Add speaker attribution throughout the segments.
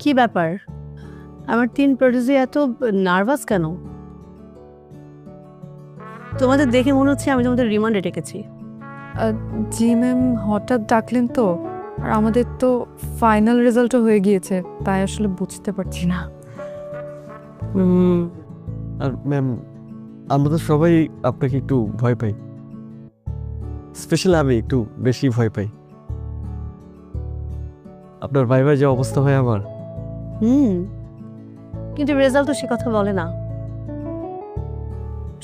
Speaker 1: কি ব্যাপার, আমার 3 প্রডিউসার এত নার্ভাস কেন? তোমাদের দেখে মনে হচ্ছে আমি তোমাদের রিমান্ডে ডেকেছি।
Speaker 2: জি ম্যাম, হঠাৎ ডাকলেন তো, আর আমাদের তো ফাইনাল রেজাল্টও হয়ে গিয়েছে, তাই আসলে বুঝতে পারছি না।
Speaker 3: আর ম্যাম, আমরা তো সবাই আপনাকে একটু ভয় পাই, স্পেশালি আমি একটু বেশি ভয় পাই। আপনার ভাইবার যে অবস্থা হয় আমার।
Speaker 1: কিন্তু রেজাল্ট তো সে কথা বলে না,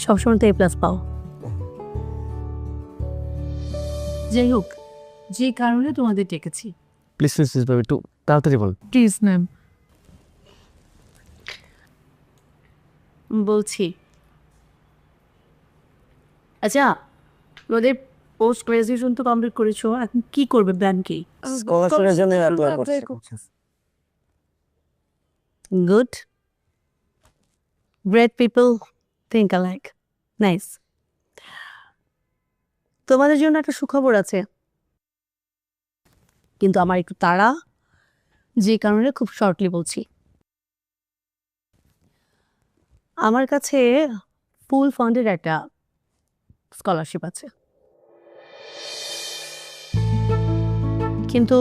Speaker 1: সবসময় তো A+ পাও। যাই হোক, যে কারণে তোমাদের ডেকেছি,
Speaker 3: প্লিজ প্লিজ প্লিজ একটু তাড়াতাড়ি বল।
Speaker 2: Please ma'am.
Speaker 1: বলছি, আচ্ছা তোমাদের পোস্ট গ্রাজুয়েশন তো কমপ্লিট করেছো, এখন কি করবে, প্ল্যান কি?
Speaker 4: স্কলারশিপের জন্য অ্যাপ্লাই করছি।
Speaker 1: Good, great people think alike, nice. তোমাদের জন্য একটা সুখবর আছে, কিন্তু আমার একটু তাড়া, যে কারণে খুব শর্টলি বলছি। আমার কাছে ফুল ফান্ডের একটা স্কলারশিপ আছে, কিন্তু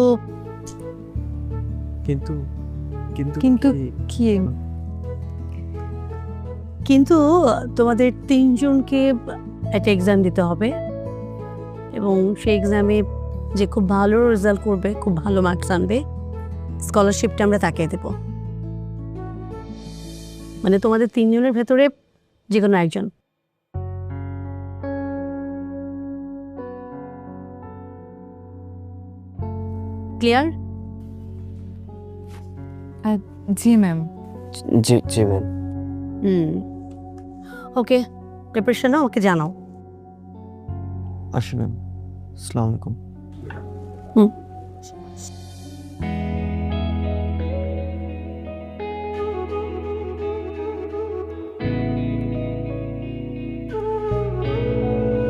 Speaker 3: কিন্তু কিন্তু
Speaker 2: কিন্তু
Speaker 3: কি?
Speaker 2: কি?
Speaker 1: কিন্তু তোমাদের 3 জনকে একটা এক্সাম দিতে হবে, এবং সেই এক্সামে যে খুব ভালো রেজাল্ট করবে, খুব ভালো মার্কস আনবে, স্কলারশিপটা আমরা তাকে দেব। মানে তোমাদের 3 জনের ভেতরে যে কোনো একজন। ক্লিয়ার?
Speaker 2: জি ম্যাম।
Speaker 4: জি জি ম্যাম।
Speaker 1: ওকে, প্রিপারেশন নাও, ওকে জানাও।
Speaker 3: আসি ম্যাম, আসসালামু আলাইকুম।
Speaker 1: হুম।